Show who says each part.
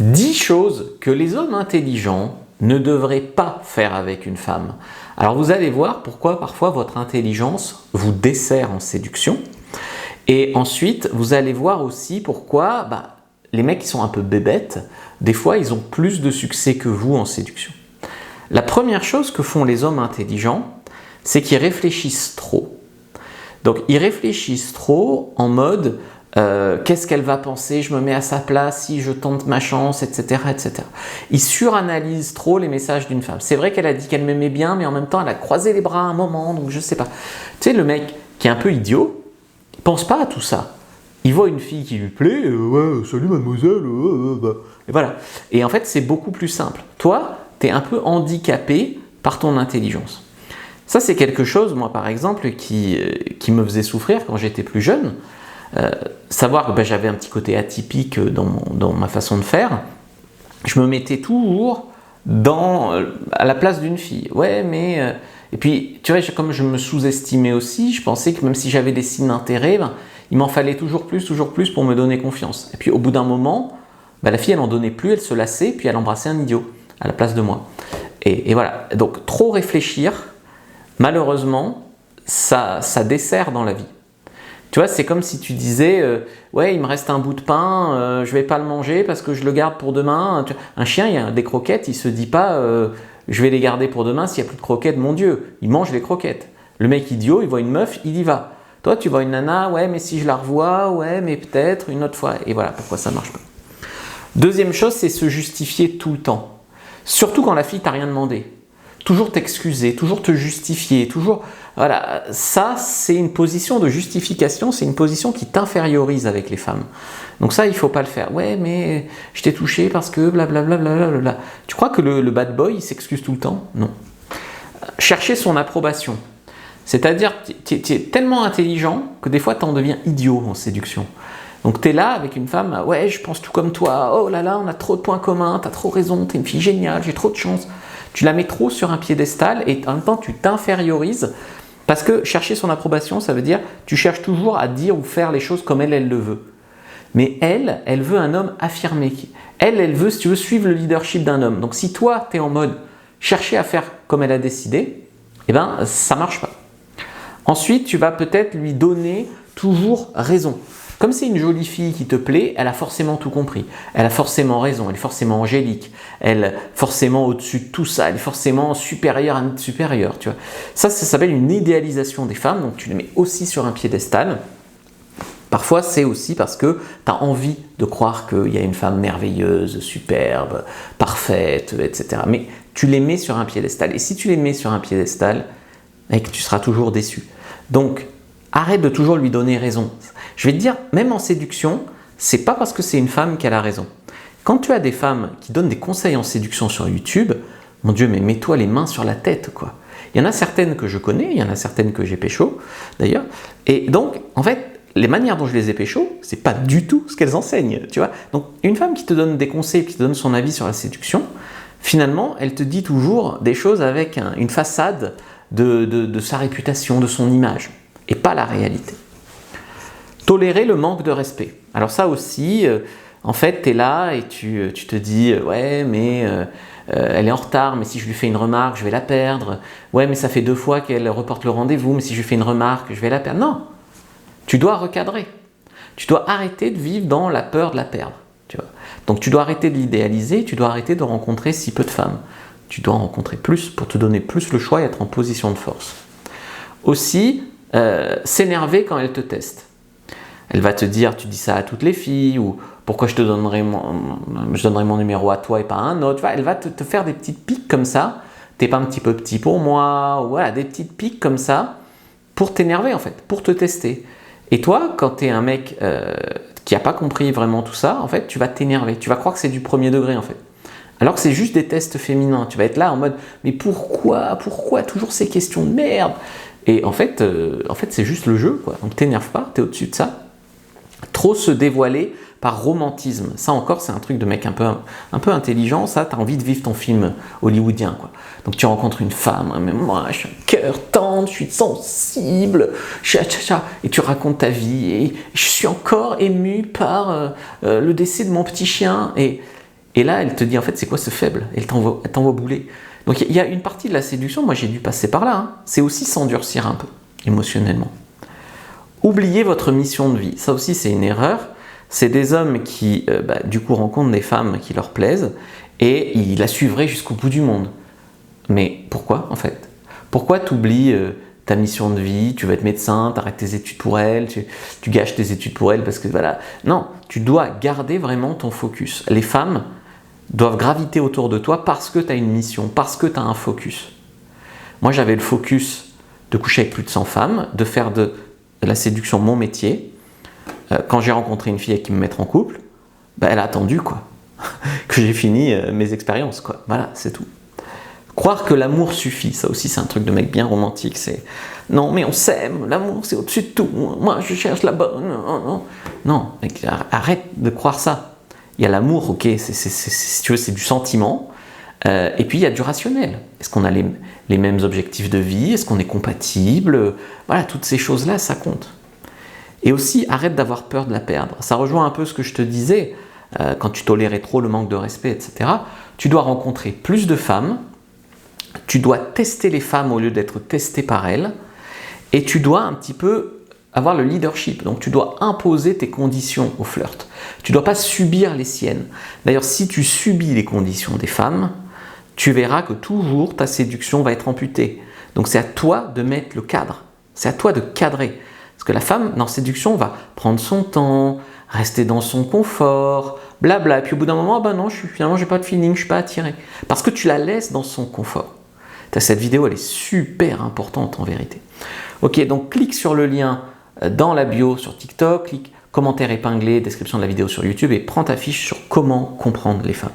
Speaker 1: 10 choses que les hommes intelligents ne devraient pas faire avec une femme. Alors vous allez voir pourquoi parfois votre intelligence vous dessert en séduction. Et ensuite, vous allez voir aussi pourquoi les mecs qui sont un peu bébêtes, des fois ils ont plus de succès que vous en séduction. La première chose que font les hommes intelligents, c'est qu'ils réfléchissent trop. Donc ils réfléchissent trop en mode qu'est-ce qu'elle va penser, je me mets à sa place, si je tente ma chance, etc., etc. Ils suranalysent trop les messages d'une femme. C'est vrai qu'elle a dit qu'elle m'aimait bien, mais en même temps elle a croisé les bras à un moment, donc je sais pas. Tu sais, le mec qui est un peu idiot, il pense pas à tout ça. Il voit une fille qui lui plaît, ouais, salut mademoiselle, et voilà. Et en fait, c'est beaucoup plus simple. Toi, tu es un peu handicapé par ton intelligence. Ça, c'est quelque chose, moi par exemple, qui me faisait souffrir quand j'étais plus jeune. Savoir que j'avais un petit côté atypique dans ma façon de faire. Je me mettais toujours à la place d'une fille. Ouais, mais... Et puis, tu vois, comme je me sous-estimais aussi, je pensais que même si j'avais des signes d'intérêt, il m'en fallait toujours plus pour me donner confiance. Et puis, au bout d'un moment, la fille, elle n'en donnait plus, elle se lassait, puis elle embrassait un idiot à la place de moi. Et voilà. Donc, trop réfléchir, malheureusement, ça dessert dans la vie. Tu vois, c'est comme si tu disais ouais, il me reste un bout de pain, je vais pas le manger parce que je le garde pour demain. Un chien, il y a des croquettes, il se dit pas je vais les garder pour demain s'il n'y a plus de croquettes, mon Dieu, il mange les croquettes. Le mec idiot, il voit une meuf, il y va. Toi, tu vois une nana, ouais, mais si je la revois, ouais, mais peut-être une autre fois. Et voilà pourquoi ça marche pas. Deuxième chose, c'est se justifier tout le temps. Surtout quand la fille t'a rien demandé. Toujours t'excuser, toujours te justifier, toujours... Voilà, ça c'est une position de justification, c'est une position qui t'infériorise avec les femmes. Donc ça, il ne faut pas le faire. Ouais, mais je t'ai touché parce que blablabla. Bla. Tu crois que le bad boy, il s'excuse tout le temps? Non. Chercher son approbation. C'est-à-dire, tu es tellement intelligent que des fois, tu en deviens idiot en séduction. Donc tu es là avec une femme, ouais, je pense tout comme toi, oh là là, on a trop de points communs, tu as trop raison, tu es une fille géniale, j'ai trop de chance. Tu la mets trop sur un piédestal et en même temps, tu t'infériorises. Parce que chercher son approbation, ça veut dire tu cherches toujours à dire ou faire les choses comme elle le veut. Mais elle veut un homme affirmé. Elle veut, si tu veux, suivre le leadership d'un homme. Donc si toi, tu es en mode chercher à faire comme elle a décidé, eh ben, ça ne marche pas. Ensuite, tu vas peut-être lui donner toujours raison. Comme c'est une jolie fille qui te plaît, elle a forcément tout compris. Elle a forcément raison, elle est forcément angélique, elle est forcément au-dessus de tout ça, elle est forcément supérieure à notre supérieur. Tu vois. Ça s'appelle une idéalisation des femmes, donc tu les mets aussi sur un piédestal. Parfois, c'est aussi parce que tu as envie de croire qu'il y a une femme merveilleuse, superbe, parfaite, etc. Mais tu les mets sur un piédestal. Et si tu les mets sur un piédestal, tu seras toujours déçu. Donc, arrête de toujours lui donner raison. Je vais te dire, même en séduction, c'est pas parce que c'est une femme qu'elle a raison. Quand tu as des femmes qui donnent des conseils en séduction sur YouTube, mon Dieu, mais mets-toi les mains sur la tête, quoi. Il y en a certaines que je connais, il y en a certaines que j'ai pécho, d'ailleurs. Et donc, en fait, les manières dont je les ai pécho, c'est pas du tout ce qu'elles enseignent, tu vois. Donc, une femme qui te donne des conseils, qui te donne son avis sur la séduction, finalement, elle te dit toujours des choses avec une façade de sa réputation, de son image, et pas la réalité. Tolérer le manque de respect. Alors ça aussi, en fait, tu es là et tu te dis « Ouais, mais elle est en retard, mais si je lui fais une remarque, je vais la perdre. Ouais, mais ça fait 2 fois qu'elle reporte le rendez-vous, mais si je lui fais une remarque, je vais la perdre. » Non, tu dois recadrer. Tu dois arrêter de vivre dans la peur de la perdre. Tu vois. Donc tu dois arrêter de l'idéaliser, tu dois arrêter de rencontrer si peu de femmes. Tu dois en rencontrer plus pour te donner plus le choix et être en position de force. Aussi, s'énerver quand elle te teste. Elle va te dire, tu dis ça à toutes les filles, ou pourquoi je donnerais mon numéro à toi et pas à un autre. Elle va te faire des petites piques comme ça. T'es pas un petit peu petit pour moi, ou voilà, des petites piques comme ça pour t'énerver en fait, pour te tester. Et toi, quand tu es un mec qui n'a pas compris vraiment tout ça, en fait, tu vas t'énerver. Tu vas croire que c'est du premier degré en fait. Alors que c'est juste des tests féminins. Tu vas être là en mode, mais pourquoi toujours ces questions de merde? Et en fait c'est juste le jeu, quoi. Donc t'énerve pas, t'es au-dessus de ça. Trop se dévoiler par romantisme. Ça encore, c'est un truc de mec un peu intelligent. Ça, tu as envie de vivre ton film hollywoodien, quoi. Donc tu rencontres une femme, mais moi, je suis un cœur tendre, je suis sensible, et tu racontes ta vie. Et je suis encore ému par le décès de mon petit chien. Et Et là, elle te dit, en fait, c'est quoi ce faible? Elle t'envoie bouler. Donc il y a une partie de la séduction, moi j'ai dû passer par là, hein. C'est aussi s'endurcir un peu, émotionnellement. Oubliez votre mission de vie. Ça aussi, c'est une erreur. C'est des hommes qui, du coup, rencontrent des femmes qui leur plaisent et ils la suivraient jusqu'au bout du monde. Mais pourquoi, en fait? Pourquoi tu oublies ta mission de vie? Tu vas être médecin, tu arrêtes tes études pour elle, tu gâches tes études pour elle parce que voilà. Non, tu dois garder vraiment ton focus. Les femmes doivent graviter autour de toi parce que tu as une mission, parce que tu as un focus. Moi, j'avais le focus de coucher avec plus de 100 femmes, de faire de la séduction mon métier. Quand j'ai rencontré une fille avec qui me mettre en couple, elle a attendu quoi, que j'ai fini mes expériences, quoi. Voilà, c'est tout. Croire que l'amour suffit, ça aussi c'est un truc de mec bien romantique, c'est non mais on s'aime, l'amour c'est au-dessus de tout, moi je cherche la bonne, non, mec, arrête de croire ça. Il y a l'amour, ok, si tu veux, c'est du sentiment, et puis il y a du rationnel. Est-ce qu'on a les mêmes objectifs de vie? Est-ce qu'on est compatible? Voilà, toutes ces choses-là, ça compte. Et aussi, arrête d'avoir peur de la perdre. Ça rejoint un peu ce que je te disais, quand tu tolérais trop le manque de respect, etc. Tu dois rencontrer plus de femmes, tu dois tester les femmes au lieu d'être testé par elles, et tu dois un petit peu avoir le leadership. Donc tu dois imposer tes conditions au flirt. Tu ne dois pas subir les siennes. D'ailleurs, si tu subis les conditions des femmes, tu verras que toujours ta séduction va être amputée. Donc c'est à toi de mettre le cadre. C'est à toi de cadrer. Parce que la femme, dans séduction, va prendre son temps, rester dans son confort, blabla. Et puis au bout d'un moment, non, finalement, j'ai pas de feeling, je suis pas attiré. Parce que tu la laisses dans son confort. Cette vidéo, elle est super importante en vérité. Ok, donc clique sur le lien dans la bio sur TikTok, clique commentaire épinglé, description de la vidéo sur YouTube et prends ta fiche sur comment comprendre les femmes.